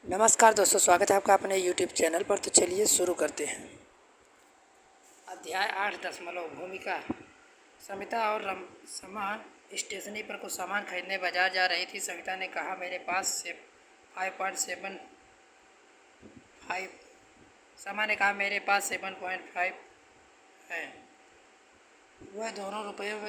नमस्कार दोस्तों, स्वागत है आपका अपने YouTube चैनल पर। तो चलिए शुरू करते हैं। अध्याय 8 भूमिका। समिता और समा स्टेशनरी पर कुछ सामान खरीदने बाजार जा रही थी। सविता ने कहा, मेरे पास 5.75। समा ने कहा, मेरे पास 7.5 है। वह दोनों रुपयों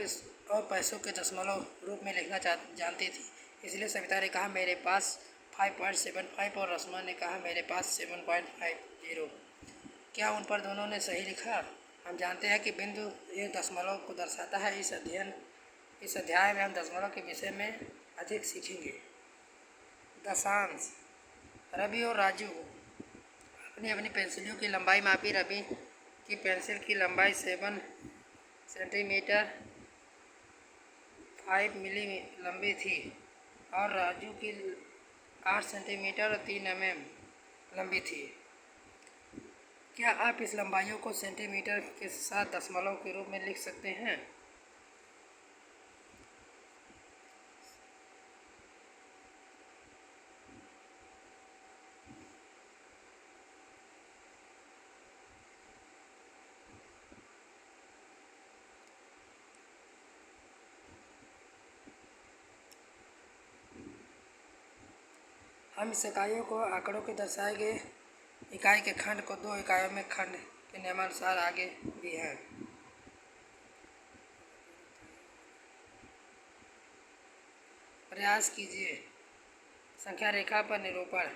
और पैसों के दशमलव रूप में लिखना जानती थी, इसलिए सविता ने कहा, मेरे पास 5.75 और रस्मा ने कहा, मेरे पास 7.50। क्या उन पर दोनों ने सही लिखा? हम जानते हैं कि बिंदु एक दशमलव को दर्शाता है। इस अध्याय में हम दशमलव के विषय में अधिक सीखेंगे। दशांश। रवि और राजू अपनी अपनी पेंसिलों की लंबाई मापी। रवि की पेंसिल की लंबाई 7 सेंटीमीटर 5 मिली लंबी थी और राजू की 8 सेंटीमीटर और 3 mm लंबी थी। क्या आप इस लंबाइयों को सेंटीमीटर के साथ दशमलव के रूप में लिख सकते हैं? हम इस इकाइयों को आंकड़ों के दर्शाए गए इकाई के खंड को 2 इकाइयों में खंड के नियमानुसार आगे भी हैं। प्रयास कीजिए। संख्या रेखा पर निरूपण।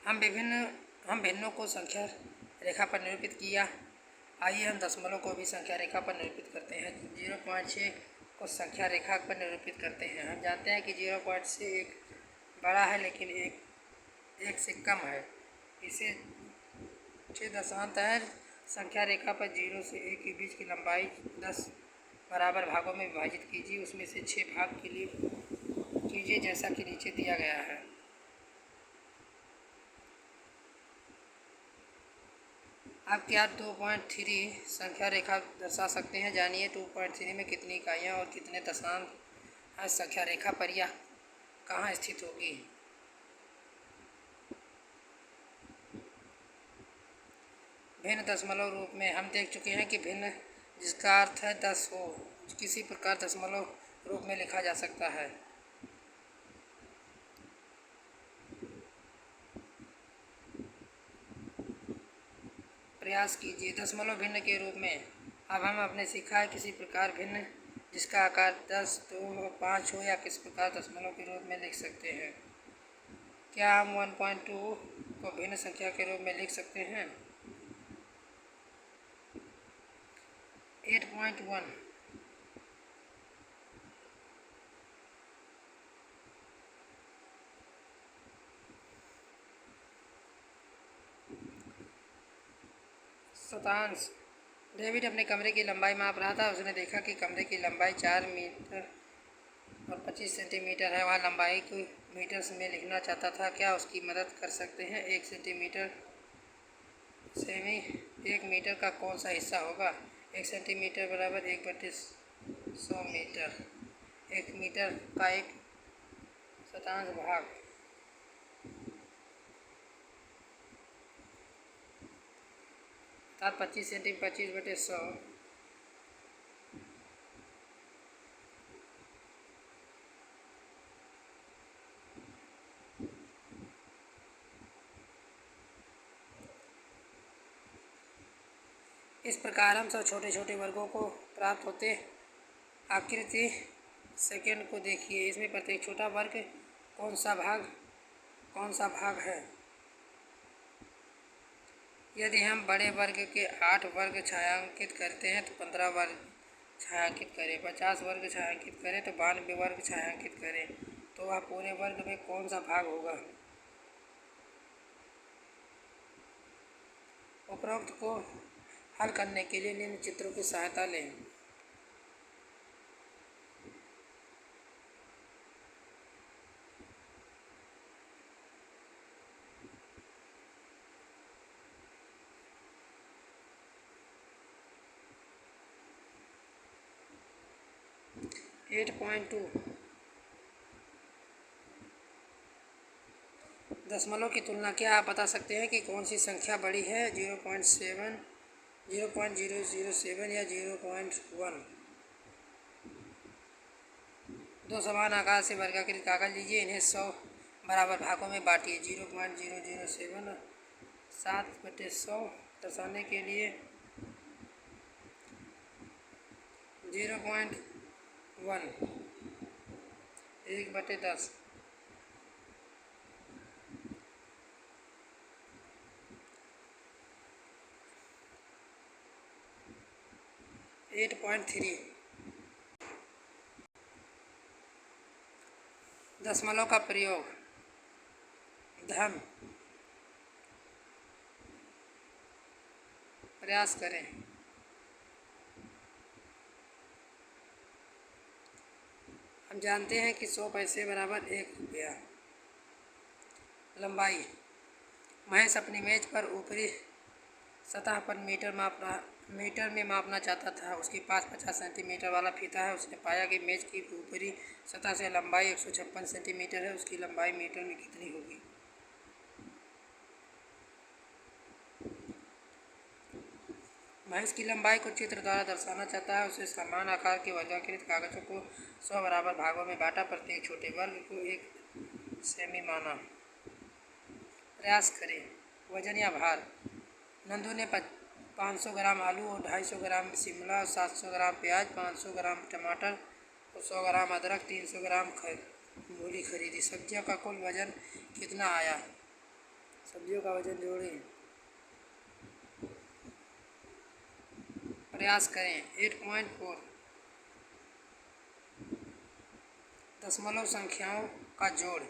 हम भिन्नों को संख्या रेखा पर निरूपित किया। आइए हम दशमलव को भी संख्या रेखा पर निरूपित करते हैं। 0.6 को संख्या रेखा पर निरूपित करते हैं। हम जानते हैं कि 0.6 एक बड़ा है, लेकिन एक से कम है। इसे 6 दशांश है। संख्या रेखा पर 0 से 1 के बीच की लंबाई 10 बराबर भागों में विभाजित कीजिए। उसमें से 6 भाग के लिए कीजिए, जैसा कि नीचे दिया गया है। आप क्या 2.3 संख्या रेखा दर्शा सकते हैं? जानिए 2.3 में कितनी इकाइयाँ और कितने दशांश हैं। संख्या रेखा पर यह कहाँ स्थित होगी? भिन्न दशमलव रूप में हम देख चुके हैं कि भिन्न जिसका अर्थ है 10 हो किसी प्रकार दशमलव रूप में लिखा जा सकता है। प्रयास कीजिए। दशमलव भिन्न के रूप में। अब हम अपने सीखा है किसी प्रकार भिन्न जिसका आकार 10, 2 और 5 हो या किस प्रकार दशमलव के रूप में लिख सकते हैं। क्या हम 1.2 को भिन्न संख्या के रूप में लिख सकते हैं? 8.1 शतांश। डेविड अपने कमरे की लंबाई माप रहा था। उसने देखा कि कमरे की लंबाई 4 मीटर और 25 सेंटीमीटर है। वह लंबाई को मीटर्स में लिखना चाहता था। क्या उसकी मदद कर सकते हैं? 1 सेंटीमीटर सेमी 1 मीटर का कौन सा हिस्सा होगा? 1 सेंटीमीटर बराबर 1/100 मीटर। 1 मीटर का 1 शतांश भाग 25 सेंटीमीटर 25/100। इस प्रकार हम सब छोटे छोटे वर्गों को प्राप्त होते। आकृति सेकंड को देखिए। इसमें प्रत्येक छोटा वर्ग कौन सा भाग है? यदि हम बड़े वर्ग के 8 वर्ग छायांकित करते हैं तो 15 वर्ग छायांकित करें। 50 वर्ग छायांकित करें तो 92 वर्ग छायांकित करें, तो वह पूरे वर्ग में कौन सा भाग होगा? उपरोक्त को हल करने के लिए निम्न चित्रों की सहायता लें। एट पॉइंट टू दशमलव की तुलना क्या आप बता सकते हैं कि कौन सी संख्या बड़ी है? 0.7, 0.007 या 0.1? दो समान आकार से वर्गाकृत कागज लीजिए, इन्हें 100 बराबर भागों में बांटिए। 0.007 7/100 दर्शाने के लिए 0.1 1/10 8.3। दशमलव का प्रयोग धन। प्रयास करें। हम जानते हैं कि 100 पैसे बराबर 1 रुपया। लंबाई। महेश अपनी मेज पर ऊपरी सतह पर मीटर में मापना चाहता था। उसके पास 50 सेंटीमीटर वाला फीता है। उसने पाया कि मेज की ऊपरी सतह से लंबाई 156 सेंटीमीटर है। उसकी लंबाई मीटर में कितनी होगी? महेश की लंबाई को चित्र द्वारा दर्शाना चाहता है। उसे समान आकार के वर्गाकृत कागजों को 100 बराबर भागों में बांटा। प्रत्येक छोटे वर्ग को 1 सेमी माना। प्रयास करें। वजन या भार। नंदू ने 500 ग्राम आलू और 250 ग्राम शिमला और 700 ग्राम प्याज, 500 ग्राम टमाटर और 100 ग्राम अदरक, 300 ग्राम मूली खरीदी। सब्जियों का कुल वजन कितना आया? सब्जियों का वजन जोड़ें। प्रयास करें। 8.4। दशमलव संख्याओं का जोड़।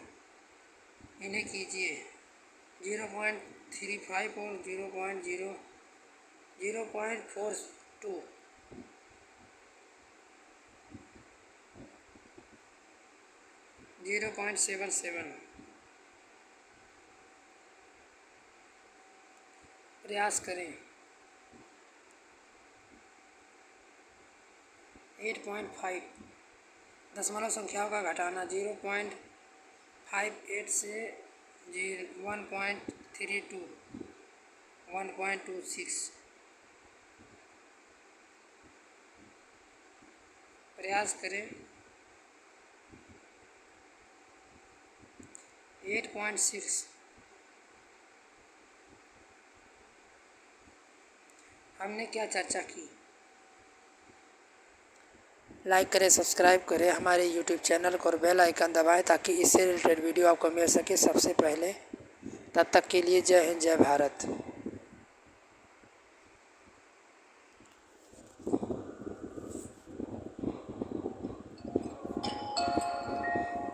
इन्हें कीजिए। 0.35 और 0.0 0.42 0.77। प्रयास करें। 8.5। दशमलव संख्याओं का घटाना। 0.58 से 1.32 1.26। प्रयास करें। 8.6। हमने क्या चर्चा की? लाइक करें, सब्सक्राइब करें हमारे यूट्यूब चैनल को और बेल आइकन दबाएं ताकि इससे रिलेटेड वीडियो आपको मिल सके सबसे पहले। तब तक के लिए जय हिंद, जय भारत।